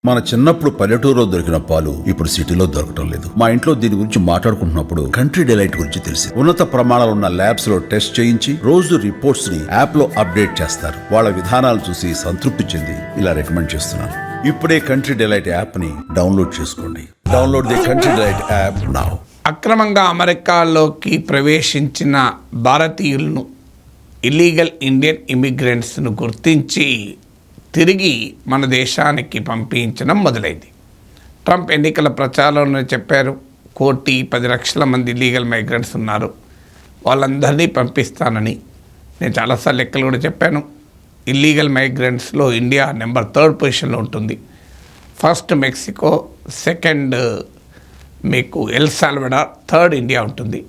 మన చిన్నప్పుడు పల్లెటూరులో దొరికిన పాలు ఇప్పుడు సిటీలో దొరకటం లేదు. మా ఇంట్లో దీని గురించి మాట్లాడుకుంటున్నప్పుడు కంట్రీ డిలైట్ గురించి తెలిసి ఉన్నత ప్రమాణాలు ఉన్న ల్యాబ్స్ లో టెస్ట్ చేయించి రోజు రిపోర్ట్స్ ని యాప్ లో అప్డేట్ చేస్తారు. వాళ్ళ విధానాలు చూసి సంతృప్తి చెంది ఇలా రికమెండ్ చేస్తున్నాను. ఇప్పుడే కంట్రీ డిలైట్ యాప్ ని డౌన్లోడ్ చేసుకోండి. Download the country delight app now. అక్రమంగా అమెరికాలోకి ప్రవేశించిన భారతీయులను, ఇల్లీగల్ ఇండియన్ ఇమిగ్రెంట్స్ను గుర్తించి తిరిగి మన దేశానికి పంపించడం మొదలైంది. ట్రంప్ ఎన్నికల ప్రచారంలో చెప్పారు, 1,10,00,000 మంది ఇల్లీగల్ మైగ్రెంట్స్ ఉన్నారు, వాళ్ళందరినీ పంపిస్తానని. నేను చాలాసార్లు లెక్కలు కూడా చెప్పాను. ఇల్లీగల్ మైగ్రెంట్స్లో ఇండియా నెంబర్ 3rd పొజిషన్లో ఉంటుంది. ఫస్ట్ మెక్సికో, సెకండ్ మీకు ఎల్ సాల్వడార్, 3rd ఇండియా ఉంటుంది.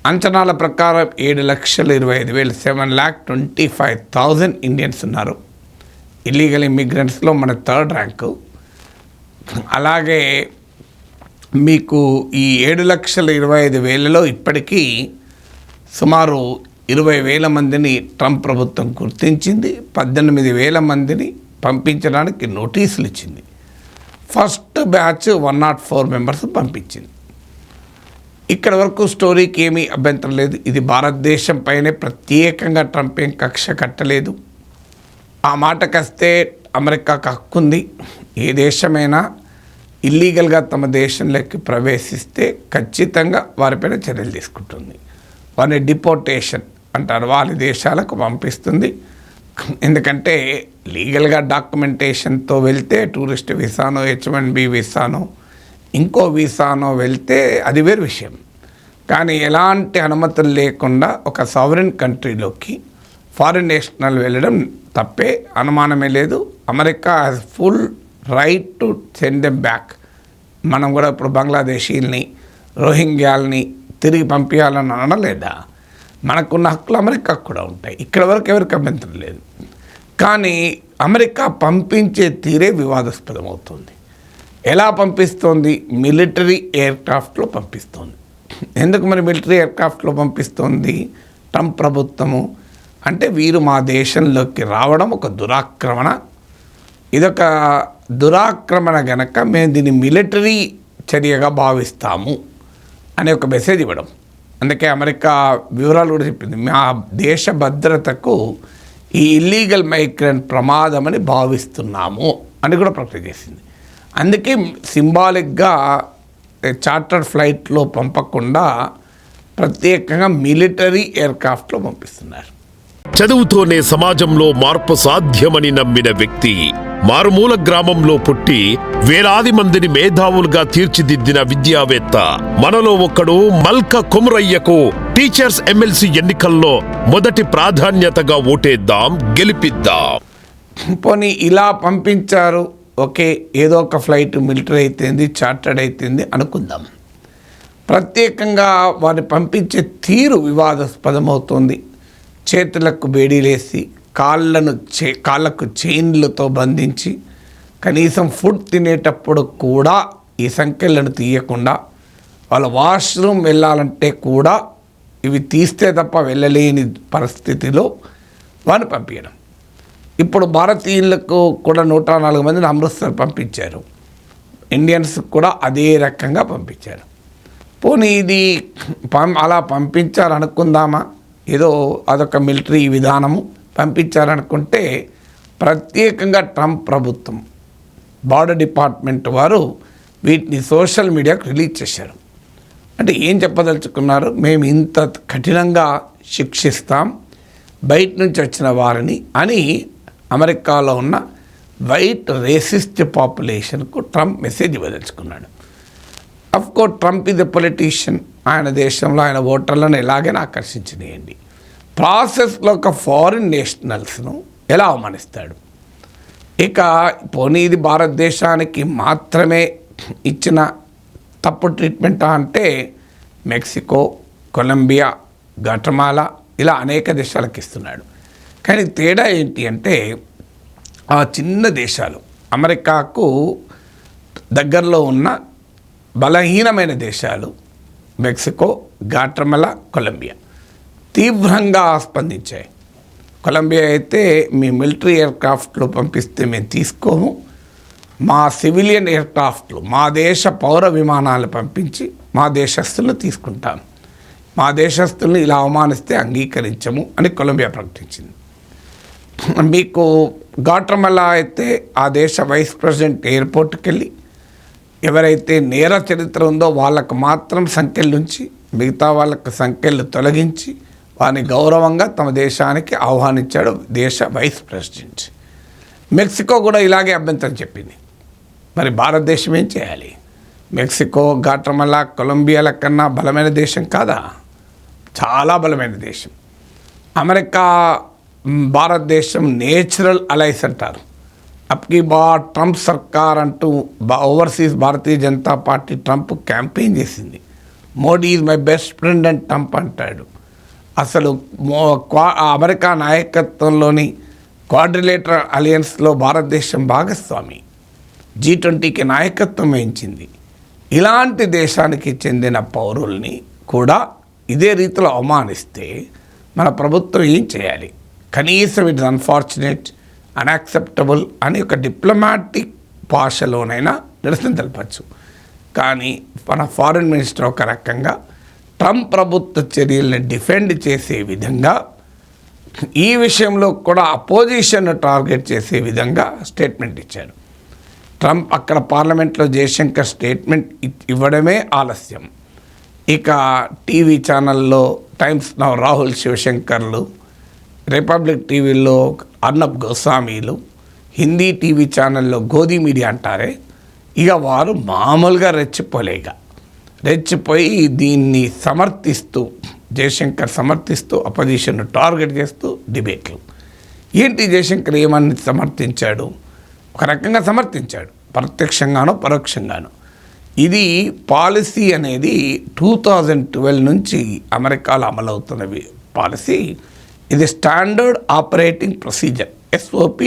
అంచనాల ప్రకారం 7,25,000 7,25,000 ఇండియన్స్ ఉన్నారు. ఇల్లీగల్ ఇమిగ్రెంట్స్లో మన 3rd ర్యాంకు. అలాగే మీకు ఈ 7,25,000లో ఇప్పటికీ సుమారు 20,000 మందిని ట్రంప్ ప్రభుత్వం గుర్తించింది. 18,000 మందిని పంపించడానికి నోటీసులు ఇచ్చింది. ఫస్ట్ బ్యాచ్ 104 మెంబర్స్ పంపించింది. ఇక్కడ వరకు స్టోరీకి ఏమీ అభ్యంతరం లేదు. ఇది భారతదేశం పైనే ప్రత్యేకంగా ట్రంప్ ఏం కక్ష కట్టలేదు. ఆ మాటకొస్తే అమెరికాకు హక్కుంది. ఏ దేశమైనా ఇల్లీగల్గా తమ దేశంలోకి ప్రవేశిస్తే ఖచ్చితంగా వారిపైన చర్యలు తీసుకుంటుంది. వారిని డిపోర్టేషన్ అంటారు, వాళ్ళ దేశాలకు పంపిస్తుంది. ఎందుకంటే లీగల్గా డాక్యుమెంటేషన్తో వెళ్తే టూరిస్ట్ వీసానో, H-1B వీసానో, ఇంకో వీసానో వెళ్తే అది వేరు విషయం. కానీ ఎలాంటి అనుమతులు లేకుండా ఒక సావరెన్ కంట్రీలోకి ఫారిన్ నేషనల్ వెళ్ళడం తప్పే, అనుమానమే లేదు. America has full right to send them back. మనం కూడా ఇప్పుడు బంగ్లాదేశీల్ని, రోహింగ్యాల్ని తిరిగి పంపించాలని అనలేదా? మనకున్న హక్కులు అమెరికాకు కూడా ఉంటాయి. ఇక్కడ వరకు ఎవరికి అభ్యంతరం లేదు. కానీ అమెరికా పంపించే తీరే వివాదాస్పదం అవుతుంది. ఎలా పంపిస్తోంది? మిలిటరీ ఎయిర్క్రాఫ్ట్లో పంపిస్తోంది. ఎందుకు మరి మిలిటరీ ఎయిర్క్రాఫ్ట్లో పంపిస్తోంది ట్రంప్ ప్రభుత్వము అంటే, వీరు మా దేశంలోకి రావడం ఒక దురాక్రమణ, ఇదొక దురాక్రమణ గనక మేము దీన్ని మిలిటరీ చర్యగా భావిస్తాము అనే ఒక మెసేజ్ ఇవ్వడం. అందుకే అమెరికా వివరాలు కూడా చెప్పింది, మా దేశ భద్రతకు ఈ ఇల్లీగల్ మైగ్రెంట్ ప్రమాదమని భావిస్తున్నాము అని కూడా ప్రకటన చేసింది. అందుకే సింబాలిక్గా చార్టర్డ్ ఫ్లైట్లో పంపకుండా ప్రత్యేకంగా మిలిటరీ ఎయిర్క్రాఫ్ట్లో పంపిస్తున్నారు. చదువుతోనే సమాజంలో మార్పు సాధ్యమని నమ్మిన వ్యక్తి, మారుమూల గ్రామంలో పుట్టి వేలాది మందిని మేధావులుగా తీర్చిదిద్దిన విద్యావేత్త, మనలో ఒక్కడు మల్క కొమురయ్యకు టీచర్స్ ఎమ్మెల్సీ ఎన్నికల్లో మొదటి ప్రాధాన్యతగా ఓటేద్దాం, గెలిపిద్దాం. పోనీ ఇలా పంపించారు, ఓకే, ఏదో ఒక ఫ్లైట్ మిలిటరీ అయితేంది, చార్టర్డ్ అయితేంది అనుకుందాం. ప్రత్యేకంగా వారిని పంపించే తీరు వివాదాస్పదమవుతుంది. చేతులకు బేడీలేసి కాళ్ళకు చైన్లతో బంధించి కనీసం ఫుడ్ తినేటప్పుడు కూడా ఈ సంఖ్యలను తీయకుండా, వాళ్ళ వాష్రూమ్ వెళ్ళాలంటే కూడా ఇవి తీస్తే తప్ప వెళ్ళలేని పరిస్థితిలో వారిని పంపించడం. ఇప్పుడు భారతీయులకు కూడా 104 మందిని అమృత్సర్ పంపించారు. ఇండియన్స్ కూడా అదే రకంగా పంపించారు. పోనీ ఇది అలా పంపించారనుకుందామా, ఏదో అదొక మిలిటరీ విధానము పంపించారనుకుంటే, ప్రత్యేకంగా ట్రంప్ ప్రభుత్వం బార్డర్ డిపార్ట్మెంట్ వారు వీటిని సోషల్ మీడియాకు రిలీజ్ చేశారు. అంటే ఏం చెప్పదలుచుకున్నారు? మేము ఇంత కఠినంగా శిక్షిస్తాం బయట నుంచి వచ్చిన వారిని అని అమెరికాలో ఉన్న వైట్ రేసిస్ట్ పాపులేషన్కు ట్రంప్ మెసేజ్ ఇవ్వదలుచుకున్నాడు. అఫ్కోర్స్ ట్రంప్ ఇది పొలిటీషియన్. ఆయన దేశంలో ఆయన ఓటర్లను ఎలాగైనా ఆకర్షించనియండి. ప్రాసెస్లో ఒక ఫారిన్ నేషనల్స్ను ఎలా అవమానిస్తాడు? ఇక పోనీ ఇది భారతదేశానికి మాత్రమే ఇచ్చిన తప్పు ట్రీట్మెంట్ అంటే, మెక్సికో, కొలంబియా, గటమాలా ఇలా అనేక దేశాలకు ఇస్తున్నాడు. కానీ తేడా ఏంటి అంటే, ఆ చిన్న దేశాలు అమెరికాకు దగ్గరలో ఉన్న బలహీనమైన దేశాలు మెక్సికో, గ్వాటమాలా, కొలంబియా తీవ్రంగా స్పందించాయి. కొలంబియా అయితే మీ మిలిటరీ ఎయిర్క్రాఫ్ట్లో పంపిస్తే మేము తీసుకోము, మా సివిలియన్ ఎయిర్క్రాఫ్ట్లు, మా దేశ పౌర విమానాలు పంపించి మా దేశస్తులను తీసుకుంటాం, మా దేశస్తుల్ని ఇలా అవమానిస్తే అంగీకరించము అని కొలంబియా ప్రకటించింది. మీకు గాట్రమలా అయితే ఆ దేశ వైస్ ప్రెసిడెంట్ ఎయిర్పోర్ట్కి వెళ్ళి ఎవరైతే నేర చరిత్ర ఉందో వాళ్ళకు మాత్రం సంఖ్యల నుంచి మిగతా వాళ్ళకు సంఖ్యలు తొలగించి వారిని గౌరవంగా తమ దేశానికి ఆహ్వానించాడు దేశ వైస్ ప్రెసిడెంట్. మెక్సికో కూడా ఇలాగే అభ్యంతరం చెప్పింది. మరి భారతదేశం ఏం చేయాలి? మెక్సికో, గాట్రమలా, కొలంబియాల కన్నా బలమైన దేశం కాదా? చాలా బలమైన దేశం. అమెరికా భారతదేశం నేచురల్ అలైస్ అంటారు. అప్కి ట్రంప్ సర్కార్ అంటూ overseas Bharatiya Janata party Trump campaign చేసింది. Modi is my best friend అని ట్రంప్ అంటాడు. అసలు అమెరికా నాయకత్వంలోని క్వాడ్రిలేటరల్ అలయన్స్లో భారతదేశం భాగస్వామి, G20కి నాయకత్వం వహించింది. ఇలాంటి దేశానికి చెందిన పౌరుల్ని కూడా ఇదే రీతిలో అవమానిస్తే మన ప్రభుత్వం ఏం చేయాలి? కనీసం ఇట్స్ అన్ఫార్చునేట్, అన్యాక్సెప్టబుల్ అని ఒక డిప్లొమాటిక్ భాషలోనైనా నిరసన తెలపచ్చు. కానీ మన ఫారిన్ మినిస్టర్ ఒక రకంగా ట్రంప్ ప్రభుత్వ చర్యల్ని డిఫెండ్ చేసే విధంగా, ఈ విషయంలో కూడా అపోజిషన్ను టార్గెట్ చేసే విధంగా స్టేట్మెంట్ ఇచ్చాడు. ట్రంప్ అక్కడ పార్లమెంట్లో జయశంకర్ స్టేట్మెంట్ ఇవ్వడమే ఆలస్యం. ఇక టీవీ ఛానల్లో టైమ్స్ నౌ రాహుల్ శివశంకర్లు, రిపబ్లిక్ టీవీలో అర్నబ్ గోస్వామీలు, హిందీ టీవీ ఛానల్లో గోధి మీడియా అంటారే, ఇక వారు మామూలుగా రెచ్చిపోయి దీన్ని సమర్థిస్తూ, జయశంకర్ సమర్థిస్తూ అపోజిషన్ను టార్గెట్ చేస్తూ డిబేట్లు. ఏంటి జయశంకర్ ఏమని సమర్థించాడు? ఒక రకంగా సమర్థించాడు, ప్రత్యక్షంగానో పరోక్షంగానో. ఇది పాలసీ అనేది 2012 నుంచి అమెరికాలో అమలవుతున్న పాలసీ. ఇది స్టాండర్డ్ ఆపరేటింగ్ ప్రొసీజర్, SOP.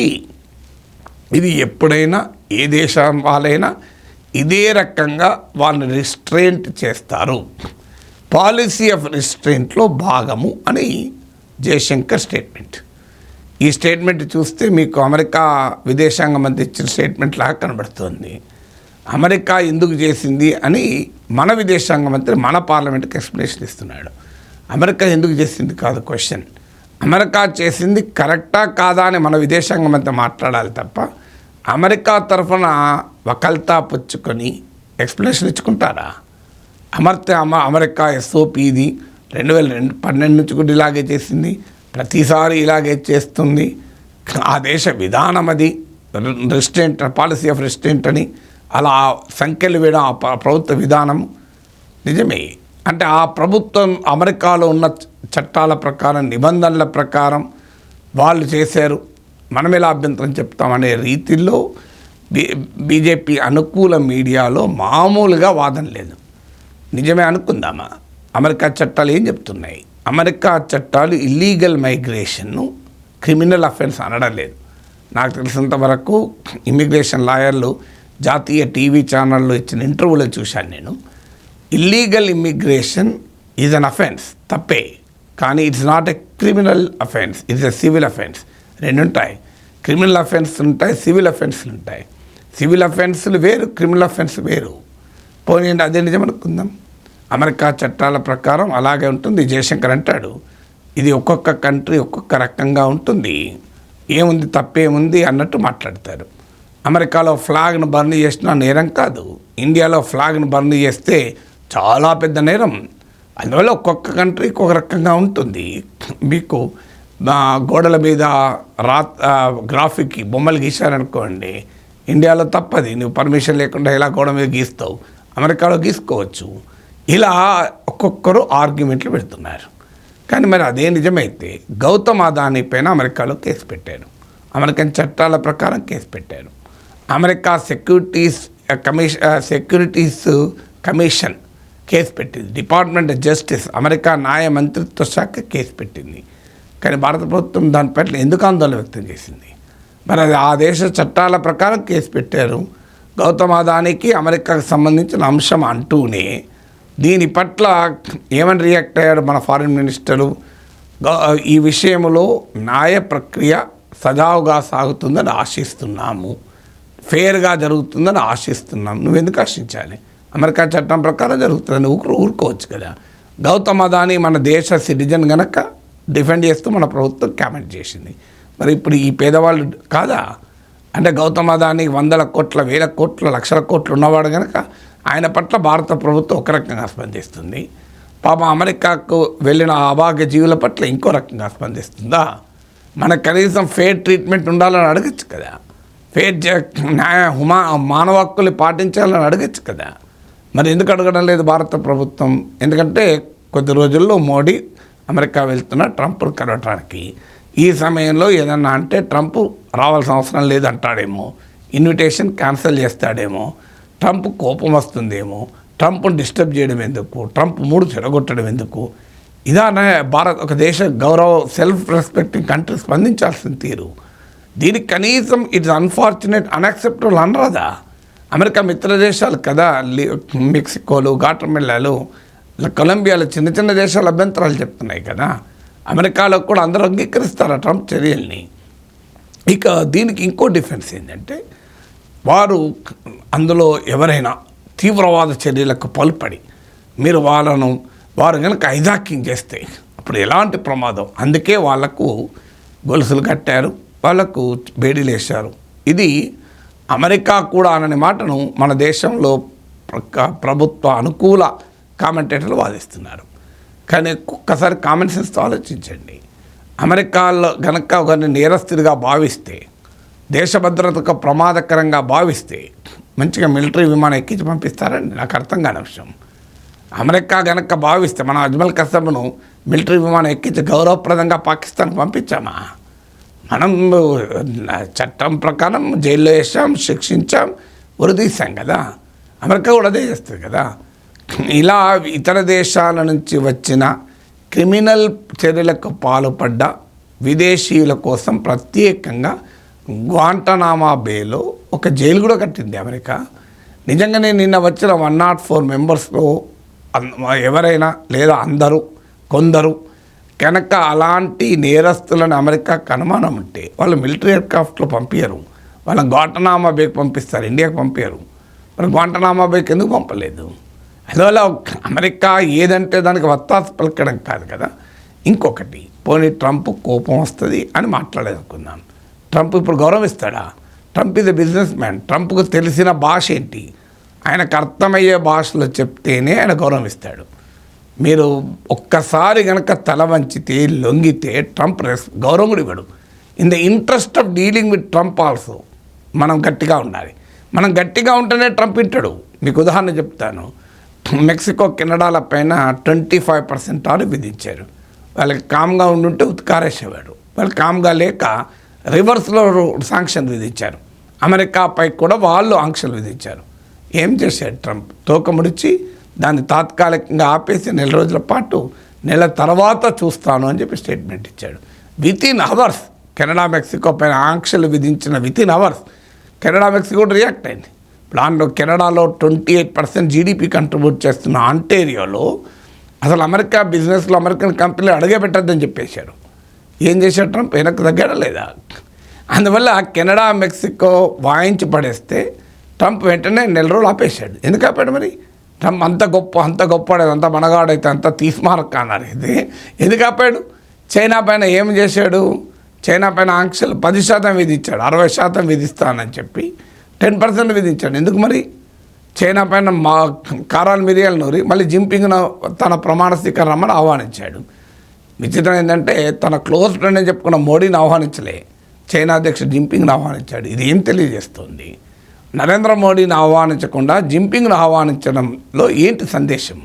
ఇది ఎప్పుడైనా ఏ దేశం వాళ్ళైనా ఇదే రకంగా వాళ్ళని రిస్ట్రెయింట్ చేస్తారు. పాలసీ ఆఫ్ రిస్ట్రెయింట్లో భాగము అని జయశంకర్ స్టేట్మెంట్. ఈ స్టేట్మెంట్ చూస్తే మీకు అమెరికా విదేశాంగ మంత్రి ఇచ్చిన స్టేట్మెంట్ లాగా కనబడుతుంది. అమెరికా ఎందుకు చేసింది అని మన విదేశాంగ మంత్రి మన పార్లమెంట్కి ఎక్స్ప్లెనేషన్ ఇస్తున్నాడు. అమెరికా ఎందుకు చేసింది కాదు క్వశ్చన్, అమెరికా చేసింది కరెక్టా కాదా అని మన విదేశాంగ మంత్రి మాట్లాడాలి తప్ప అమెరికా తరఫున వకల్తా పుచ్చుకొని ఎక్స్ప్లెనేషన్ ఇచ్చుకుంటారా? అమెరికా SOP ఇది 2012 నుంచి కూడా ఇలాగే చేసింది, ప్రతిసారి ఇలాగే చేస్తుంది. ఆ దేశ విధానం అది రెస్ట్రెంట్, పాలసీ ఆఫ్ రెస్ట్రెంట్ అని అలా సంఖ్యలు వేయడం ఆ ప్రభుత్వ విధానం నిజమే. అంటే ఆ ప్రభుత్వం అమెరికాలో ఉన్న చట్టాల ప్రకారం, నిబంధనల ప్రకారం వాళ్ళు చేశారు, మనం ఎలా అభ్యంతరం చెప్తామనే రీతిలో బీజేపీ అనుకూల మీడియాలో మామూలుగా వాదన లేదు. నిజమే అనుకుందామా? అమెరికా చట్టాలు ఏం చెప్తున్నాయి? అమెరికా చట్టాలు ఇల్లీగల్ మైగ్రేషన్ను క్రిమినల్ అఫెన్స్ అనడం లేదు. నాకు తెలిసినంత వరకు ఇమిగ్రేషన్ లాయర్లు జాతీయ టీవీ ఛానల్లో ఇచ్చిన ఇంటర్వ్యూలో చూశాను నేను. Illegal immigration is an offence, తప్పే, కానీ it's not a criminal offence, it's a civil offence. రెండు ఉంటాయి, క్రిమినల్ అఫెన్స్ ఉంటాయి, సివిల్ అఫెన్స్లు ఉంటాయి. సివిల్ అఫెన్స్లు వేరు, క్రిమినల్ అఫెన్స్ వేరు. పోనీయండి, అదే నిజం అనుకుందాం. అమెరికా చట్టాల ప్రకారం అలాగే ఉంటుంది. జయశంకర్ అంటాడు ఇది ఒక్కొక్క కంట్రీ ఒక్కొక్క రకంగా ఉంటుంది, ఏముంది తప్పేముంది అన్నట్టు మాట్లాడతారు. అమెరికాలో ఫ్లాగ్ను బర్న్ చేసిన నేరం కాదు, ఇండియాలో ఫ్లాగ్ను బర్న్ చేస్తే చాలా పెద్ద నేరం. అందువల్ల ఒక్కొక్క కంట్రీకి ఒక రకంగా ఉంటుంది. మీకు గోడల మీద గ్రాఫిక్ బొమ్మలు గీశారనుకోండి, ఇండియాలో తప్పది, నువ్వు పర్మిషన్ లేకుండా ఇలా గోడ మీద గీస్తావు, అమెరికాలో గీసుకోవచ్చు. ఇలా ఒక్కొక్కరు ఆర్గ్యుమెంట్లు పెడుతున్నారు. కానీ మరి అదే నిజమైతే గౌతమ్ అదానీ పైన అమెరికాలో కేసు పెట్టారు, అమెరికన్ చట్టాల ప్రకారం కేసు పెట్టారు. అమెరికా సెక్యూరిటీస్ కమిషన్ కేసు పెట్టింది, డిపార్ట్మెంట్ ఆఫ్ జస్టిస్, అమెరికా న్యాయ మంత్రిత్వ శాఖ కేసు పెట్టింది. కానీ భారత ప్రభుత్వం దానిపట్ల ఎందుకు ఆందోళన వ్యక్తం చేసింది? మరి అది ఆ దేశ చట్టాల ప్రకారం కేసు పెట్టారు. గౌతమ్ అదానీకి అమెరికాకు సంబంధించిన అంశం అంటూనే దీని పట్ల ఏమని రియాక్ట్ అయ్యాడు మన ఫారిన్ మినిస్టరు? ఈ విషయంలో న్యాయ ప్రక్రియ సజావుగా సాగుతుందని ఆశిస్తున్నాము, ఫెయిర్గా జరుగుతుందని ఆశిస్తున్నాం. నువ్వెందుకు ఆశించాలి? అమెరికా చట్టం ప్రకారం జరుగుతుందని ఊరుకోవచ్చు కదా. గౌతమ్ అదానీ మన దేశ సిటిజన్ గనక డిఫెండ్ చేస్తూ మన ప్రభుత్వం కామెంట్ చేసింది. మరి ఇప్పుడు ఈ పేదవాళ్ళు కాదా? అంటే గౌతమ్ అదానీ 100 కోట్ల 1000 కోట్ల లక్షల కోట్లు ఉన్నవాడు కనుక ఆయన పట్ల భారత ప్రభుత్వం ఒక రకంగా స్పందిస్తుంది. పాపం అమెరికాకు వెళ్ళిన అభాగ్య జీవుల పట్ల ఇంకో రకంగా స్పందిస్తుందా? మనకు కనీసం ఫెయిర్ ట్రీట్మెంట్ ఉండాలని అడగచ్చు కదా. ఫెయిర్ మానవ హక్కులు పాటించాలని అడగచ్చు కదా. మరి ఎందుకు అడగడం లేదు భారత ప్రభుత్వం? ఎందుకంటే కొద్ది రోజుల్లో మోడీ అమెరికా వెళ్తున్న ట్రంప్ను కలవటానికి. ఈ సమయంలో ఏదన్నా అంటే ట్రంప్ రావాల్సిన అవసరం లేదంటాడేమో, ఇన్విటేషన్ క్యాన్సిల్ చేస్తాడేమో, ట్రంప్ కోపం వస్తుందేమో, ట్రంప్ను డిస్టర్బ్ చేయడం ఎందుకు, ట్రంప్ మూడు చెడగొట్టడం ఎందుకు? ఇదానే ఒక దేశ గౌరవ సెల్ఫ్ రెస్పెక్టింగ్ కంట్రీ స్పందించాల్సిన తీరు. దీనికి కనీసం ఇట్స్ అన్ఫార్చునేట్ అన్యాక్సెప్టబుల్ అనరాదా? అమెరికా మిత్ర దేశాలు కదా, మెక్సికోలు, గాటర్మెల్లాలు, కొలంబియాలో చిన్న చిన్న దేశాలు అభ్యంతరాలు చెప్తున్నాయి కదా. అమెరికాలో కూడా అందరూ అంగీకరిస్తారు ట్రంప్ చర్యల్ని. ఇక దీనికి ఇంకో డిఫెన్స్ ఏంటంటే, వారు అందులో ఎవరైనా తీవ్రవాద చర్యలకు పాల్పడి వారు కనుక హైజాకింగ్ చేస్తే అప్పుడు ఎలాంటి ప్రమాదం. అందుకే వాళ్లకు గొలుసులు కట్టారు, వాళ్లకు బేడీలు వేశారు. ఇది అమెరికా కూడా అనని మాటను మన దేశంలో ప్రభుత్వ అనుకూల కామెంటేటర్లు వాదిస్తున్నారు. కానీ ఒక్కసారి కామన్ సెన్స్తో ఆలోచించండి. అమెరికాలో గనక ఒకరిని నేరస్తుడిగా భావిస్తే, దేశ భద్రతకు ప్రమాదకరంగా భావిస్తే మంచిగా మిలిటరీ విమానం ఎక్కించి పంపిస్తారండి? నాకు అర్థం కాని విషయం. అమెరికా గనక భావిస్తే మన అజ్మల్ కసబ్ను మిలిటరీ విమానం ఎక్కించి గౌరవప్రదంగా పాకిస్తాన్కి పంపించామా? మనం చట్టం ప్రకారం జైల్లో వేసాం, శిక్షించాం, ఉరిదీసాం కదా. అమెరికా కూడా అదే చేస్తుంది కదా. ఇలా ఇతర దేశాల నుంచి వచ్చిన క్రిమినల్ చర్యలకు పాల్పడ్డ విదేశీయుల కోసం ప్రత్యేకంగా గ్వాంటనామా బేలో ఒక జైలు కూడా కట్టింది అమెరికా. నిజంగానే నిన్న వచ్చిన 104 మెంబర్స్లో ఎవరైనా లేదా కొందరు కనుక అలాంటి నేరస్తులను అమెరికాకు అనుమానం ఉంటే వాళ్ళు మిలిటరీ ఎయిర్క్రాఫ్ట్లో పంపించరు, వాళ్ళని గ్వాంటనామా బేకి పంపిస్తారు, ఇండియాకి పంపించరు. మరి గ్వాంటనామా బేకి ఎందుకు పంపలేదు? అందువల్ల అమెరికా ఏదంటే దానికి వత్తాసు పలకడం కాదు కదా. ఇంకొకటి, పోనీ ట్రంప్ కోపం వస్తుంది అని మాట్లాడేసుకున్నాను. ట్రంప్ ఇప్పుడు గౌరవిస్తాడా? Trump is a business. ట్రంప్కు తెలిసిన భాష ఏంటి? ఆయనకు అర్థమయ్యే భాషలో చెప్తేనే ఆయన గౌరవిస్తాడు. మీరు ఒక్కసారి కనుక తల వంచితే, లొంగితే ట్రంప్ గౌరవం కూడా ఇవ్వడు. In the interest of dealing with Trump also మనం గట్టిగా ఉండాలి. మనం గట్టిగా ఉంటేనే ట్రంప్ వింటాడు. మీకు ఉదాహరణ చెప్తాను. మెక్సికో, కెనడాల పైన 25% టారిఫ్ విధించారు. వాళ్ళకి కామ్గా ఉండుంటే ఉత్కారేసేవాడు. వాళ్ళు కామ్గా లేక రివర్స్లో శాంక్షన్ విధించారు. అమెరికాపై కూడా వాళ్ళు ఆంక్షలు విధించారు. ఏం చేశాడు ట్రంప్? తోకముడిచి దాన్ని తాత్కాలికంగా ఆపేసి 4 రోజుల పాటు, నెల తర్వాత చూస్తాను అని చెప్పి స్టేట్మెంట్ ఇచ్చాడు. వితిన్ అవర్స్ కెనడా మెక్సికో పైన ఆంక్షలు విధించిన within hours Canada Mexico react అయింది. దాంట్లో కెనడాలో 28% జీడిపి కంట్రిబ్యూట్ చేస్తున్న ఆంటేరియోలో అసలు అమెరికా బిజినెస్లో అమెరికన్ కంపెనీలు అడిగే పెట్టద్దని చెప్పేశారు. ఏం చేశాడు ట్రంప్? వెనక్కి తగ్గాడా లేదా? అందువల్ల కెనడా మెక్సికో వాయించి పడేస్తే ట్రంప్ వెంటనే 4 రోజులు ఆపేశాడు. ఎందుకు ఆపాడు మరి? ట్రంప్ అంత గొప్పవాడు, అంత మనగాడైతే అంత తీస్మారక్ అన్నారు. ఇది ఎందుకు ఆపాడు? చైనా పైన ఏం చేశాడు? చైనా పైన ఆంక్షలు 10% విధించాడు. 60% విధిస్తానని చెప్పి 10% విధించాడు. ఎందుకు మరి? చైనా పైన కారాలు మిరియాలు నూరి మళ్ళీ జింపింగ్ను తన ప్రమాణ స్వీకారం రమ్మని ఆహ్వానించాడు. విచిత్రం ఏంటంటే తన క్లోజ్ ఫ్రెండ్ అని చెప్పుకున్న మోడీని ఆహ్వానించలే, చైనా అధ్యక్షుడు జింపింగ్ను ఆహ్వానించాడు. ఇది ఏం తెలియజేస్తుంది? నరేంద్ర మోడీని ఆహ్వానించకుండా జింపింగ్ను ఆహ్వానించడంలో ఏంటి సందేశం?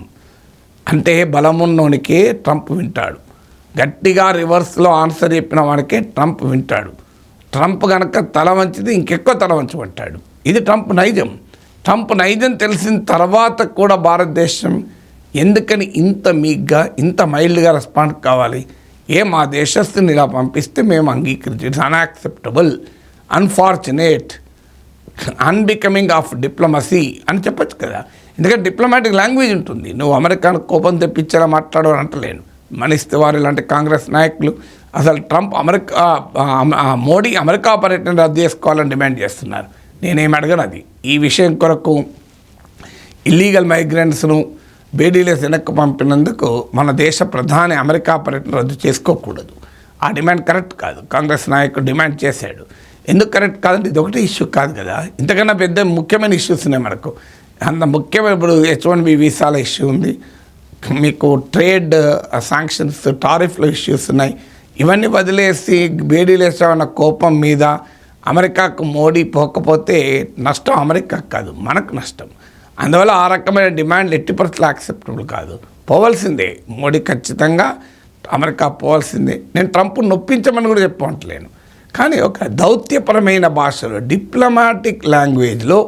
అంటే బలమున్నోనికే ట్రంప్ వింటాడు, గట్టిగా రివర్స్లో ఆన్సర్ చెప్పిన వాడికే ట్రంప్ వింటాడు. ట్రంప్ కనుక తల వంచితే ఇంకెక్కువ తల వంచమంటాడు. ఇది ట్రంప్ నైజం. ట్రంప్ నైజం తెలిసిన తర్వాత కూడా భారతదేశం ఎందుకని ఇంత మీగ్గా, ఇంత మైల్డ్గా రెస్పాండ్ కావాలి? మా దేశస్తుని ఇలా పంపిస్తే మేము అంగీకరించి, it's unacceptable, unfortunate, unbecoming of diplomacy అని చెప్పచ్చు కదా. ఎందుకంటే డిప్లొమాటిక్ లాంగ్వేజ్ ఉంటుంది. నువ్వు అమెరికాను కోపం తెప్పించేలా మాట్లాడని అంటలేను. మనీష్ తివారీ లాంటి కాంగ్రెస్ నాయకులు అసలు మోడీ అమెరికా పర్యటన రద్దు చేసుకోవాలని డిమాండ్ చేస్తున్నారు. నేనేం అడగను అది. ఈ విషయం కొరకు ఇల్లీగల్ మైగ్రెంట్స్ను బేడీలేసి వెనక్కి పంపినందుకు మన దేశ ప్రధాని అమెరికా పర్యటన రద్దు చేసుకోకూడదు. ఆ డిమాండ్ కరెక్ట్ కాదు. కాంగ్రెస్ నాయకుడు డిమాండ్ చేశాడు. ఎందుకు కరెక్ట్ కాదంటే ఇది ఒకటే ఇష్యూ కాదు కదా, ఇంతకన్నా పెద్ద ముఖ్యమైన ఇష్యూస్ ఉన్నాయి మనకు. అంత ముఖ్యమైన ఇప్పుడు H1B వీసాల ఇష్యూ ఉంది, మీకు ట్రేడ్ శాంక్షన్స్ టారిఫ్ల ఇష్యూస్ ఉన్నాయి. ఇవన్నీ వదిలేసి బేడీలేసామన్న కోపం మీద అమెరికాకు మోడీ పోకపోతే నష్టం అమెరికాకు కాదు, మనకు నష్టం. అందువల్ల ఆ రకమైన డిమాండ్లు ఎట్టి పరిస్థితులు యాక్సెప్టబుల్ కాదు. పోవాల్సిందే మోడీ, ఖచ్చితంగా అమెరికా పోవాల్సిందే. నేను ట్రంప్ నొప్పించమని కూడా చెప్పట్లేను, కానీ ఒక దౌత్యపరమైన భాషలో డిప్లొమాటిక్ లాంగ్వేజ్లో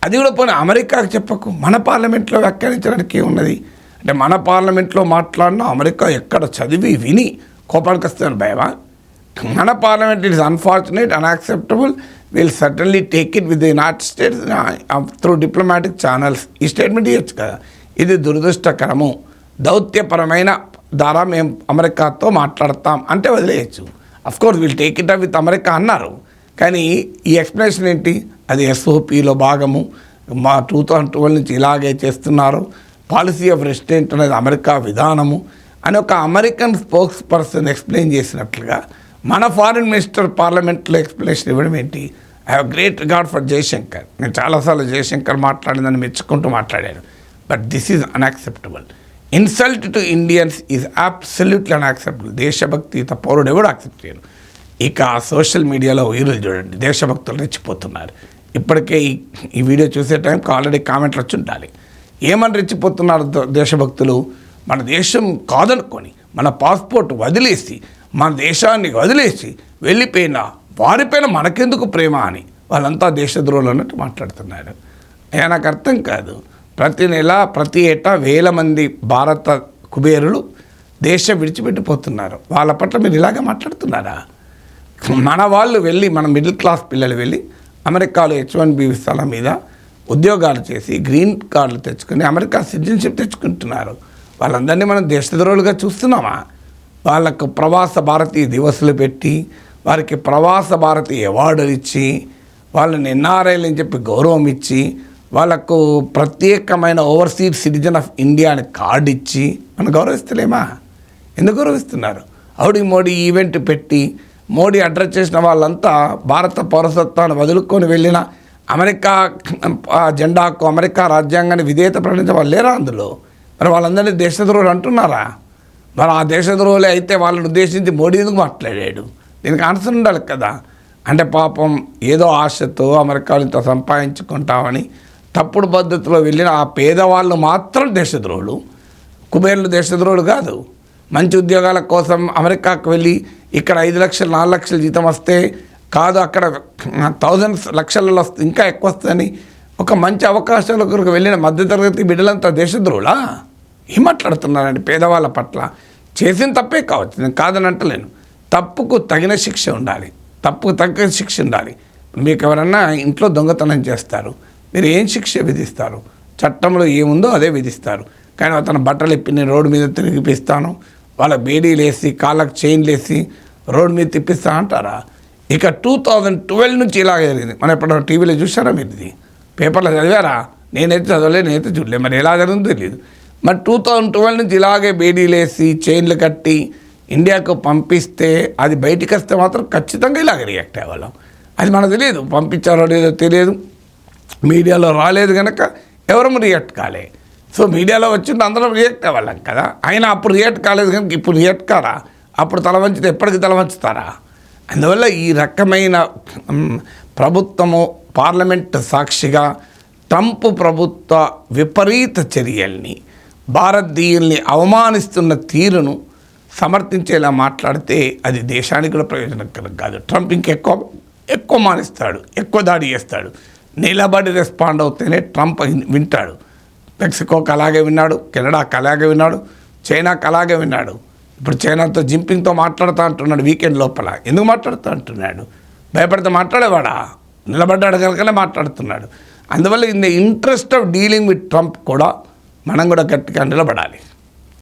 అది కూడా పోనీ అమెరికాకు చెప్పకు, మన పార్లమెంట్లో వ్యాఖ్యానించడానికి ఏమున్నది అంటే మన పార్లమెంట్లో మాట్లాడినా అమెరికా ఎక్కడ చదివి విని కోపానికి వస్తాను భయమా? మన parliament it is unfortunate, unacceptable, will certainly take it with the United states through diplomatic channels. ఈ స్టేట్మెంట్ ఇవ్వచ్చు కదా, ఇది దురదృష్టకరము, దౌత్యపరమైన ద్వారా మేము అమెరికాతో మాట్లాడతాం అంటే వదిలేయచ్చు. Of course will take it up with America అన్నారు, కానీ ఈ ఎక్స్ప్లెనేషన్ ఏంటి? అది SOPలో భాగము, మా 2012 నుంచి ఇలాగే చేస్తున్నారు, పాలసీ ఆఫ్ రెసిడెంట్ అనేది అమెరికా విధానము అని ఒక అమెరికన్ స్పోక్స్ పర్సన్ ఎక్స్ప్లెయిన్ చేసినట్లుగా మన ఫారిన్ మినిస్టర్ పార్లమెంట్లో ఎక్స్ప్లెనేషన్ ఇవ్వడం ఏంటి? I have great regard for Jaishankar. నేను చాలాసార్లు జయశంకర్ మాట్లాడిందని మెచ్చుకుంటూ మాట్లాడాను. But this is unacceptable. Insult to Indians is absolutely unacceptable. దేశభక్తిత పౌరుడు ఎవడు యాక్సెప్ట్ చేయరు. ఇక సోషల్ మీడియాలో వీరులు చూడండి, దేశభక్తులు రెచ్చిపోతున్నారు. ఇప్పటికే ఈ వీడియో చూసే టైంకి ఆల్రెడీ కామెంట్లు వచ్చి ఉండాలి. ఏమని రెచ్చిపోతున్నారు దేశభక్తులు? మన దేశం కాదనుకొని మన పాస్పోర్ట్ వదిలేసి మన దేశాన్ని వదిలేసి వెళ్ళిపోయినా వారిపైన మనకెందుకు ప్రేమ అని వాళ్ళంతా దేశద్రోహులు అన్నట్టు మాట్లాడుతున్నారు. అయ్యా నాకు అర్థం కాదు. ప్రతి నెల ప్రతి ఏటా 1000 మంది భారత కుబేరులు దేశం విడిచిపెట్టిపోతున్నారు. వాళ్ళ పట్ల మీరు ఇలాగే మాట్లాడుతున్నారా? మన వాళ్ళు వెళ్ళి, మన మిడిల్ క్లాస్ పిల్లలు వెళ్ళి అమెరికాలో H1B వీసాల మీద ఉద్యోగాలు చేసి గ్రీన్ కార్డులు తెచ్చుకొని అమెరికా సిటిజన్షిప్ తెచ్చుకుంటున్నారు. వాళ్ళందరినీ మనం దేశద్రోహులుగా చూస్తున్నామా? వాళ్ళకు ప్రవాస భారతీయ దివసులు పెట్టి, వారికి ప్రవాస భారతీయ అవార్డులు ఇచ్చి, వాళ్ళని NRIలు అని చెప్పి గౌరవం ఇచ్చి, వాళ్ళకు ప్రత్యేకమైన ఓవర్సీస్ సిటిజన్ ఆఫ్ ఇండియా అని కార్డు ఇచ్చి మనం గౌరవిస్తలేమా? ఎందుకు గౌరవిస్తున్నారు? హౌడీ మోడీ ఈవెంట్ పెట్టి మోడీ అడ్రస్ చేసిన వాళ్ళంతా భారత పౌరసత్వాన్ని వదులుకొని వెళ్ళిన అమెరికా జెండాకు, అమెరికా రాజ్యాంగాన్ని విధేయత ప్రకటించే వాళ్ళు లేరా అందులో? మరి వాళ్ళందరినీ దేశద్రోహులు అంటున్నారా? మరి ఆ దేశద్రోహులే అయితే వాళ్ళని ఉద్దేశించి మోడీ ఎందుకు మాట్లాడాడు? దీనికి ఆన్సర్ ఉండాలి కదా. అంటే పాపం ఏదో ఆశతో అమెరికాలో ఇంత సంపాదించుకుంటామని తప్పుడు పద్ధతిలో వెళ్ళిన ఆ పేదవాళ్ళు మాత్రం దేశద్రోహులు, కుబేర్లు దేశద్రోహులు కాదు. మంచి ఉద్యోగాల కోసం అమెరికాకు వెళ్ళి ఇక్కడ 5 లక్షలు 4 లక్షలు జీతం వస్తే కాదు, అక్కడ థౌజండ్స్ లక్షలలో ఇంకా ఎక్కువ వస్తుందని ఒక మంచి అవకాశాల కొరకు వెళ్ళిన మధ్యతరగతి బిడ్డలంతా దేశద్రోహులా? ఏం మాట్లాడుతున్నారండి? పేదవాళ్ళ పట్ల చేసిన తప్పే కావచ్చు, నేను కాదని అంటలేను. తప్పుకు తగిన శిక్ష ఉండాలి, తప్పుకు తగిన శిక్ష ఉండాలి. మీకు ఎవరన్నా ఇంట్లో దొంగతనం చేస్తారు, మీరు ఏం శిక్ష విధిస్తారు? చట్టంలో ఏముందో అదే విధిస్తారు. కానీ అతను బట్టలు ఇప్పి నేను రోడ్డు మీద తిరిగిపిస్తాను, వాళ్ళ బేడీలు వేసి కాళ్ళకు చైన్లు వేసి రోడ్డు మీద తిప్పిస్తాను అంటారా? ఇక 2012 నుంచి ఇలాగే జరిగింది. మనం ఎప్పుడో టీవీలో చూసారా? మీరు ఇది పేపర్లో చదివారా? నేనైతే చదవలేదు, నేనైతే చూడలేదు. మరి ఎలా జరిగిందో తెలియదు. మరి 2012 నుంచి ఇలాగే బేడీలు వేసి చైన్లు కట్టి ఇండియాకు పంపిస్తే అది బయటికి వస్తే మాత్రం ఖచ్చితంగా ఇలాగే రియాక్ట్ అయ్యేవాళ్ళం. అది మనకు తెలియదు, పంపించారో లేదో తెలియదు, మీడియాలో రాలేదు కనుక ఎవరూ రియాక్ట్ కాలే. సో మీడియాలో వచ్చింది అందరం రియాక్ట్ అవ్వాలం కదా. అయినా అప్పుడు రియాక్ట్ కాలేదు కనుక ఇప్పుడు రియాక్ట్ కారా? అప్పుడు తల వంచితే ఎప్పటికీ తల వంచుతారా? అందువల్ల ఈ రకమైన ప్రభుత్వము పార్లమెంట్ సాక్షిగా ట్రంప్ ప్రభుత్వ విపరీత చర్యల్ని, భారతీయుల్ని అవమానిస్తున్న తీరును సమర్థించేలా మాట్లాడితే అది దేశానికి కూడా ప్రయోజనకరం కాదు. ట్రంప్ ఇంకెక్కువ మానిస్తాడు, ఎక్కువ దాడి చేస్తాడు. నిలబడి రెస్పాండ్ అవుతేనే ట్రంప్ వింటాడు. మెక్సికోకి అలాగే విన్నాడు, కెనడాకి అలాగే విన్నాడు, చైనాకి అలాగే విన్నాడు. ఇప్పుడు చైనాతో జింపింగ్తో మాట్లాడుతూ అంటున్నాడు వీకెండ్ లోపల. ఎందుకు మాట్లాడుతూ అంటున్నాడు? భయపడితే మాట్లాడేవాడా? నిలబడ్డాడు కనుకనే మాట్లాడుతున్నాడు. అందువల్ల in the interest of dealing with Trump కూడా మనం కూడా గట్టిగా నిలబడాలి.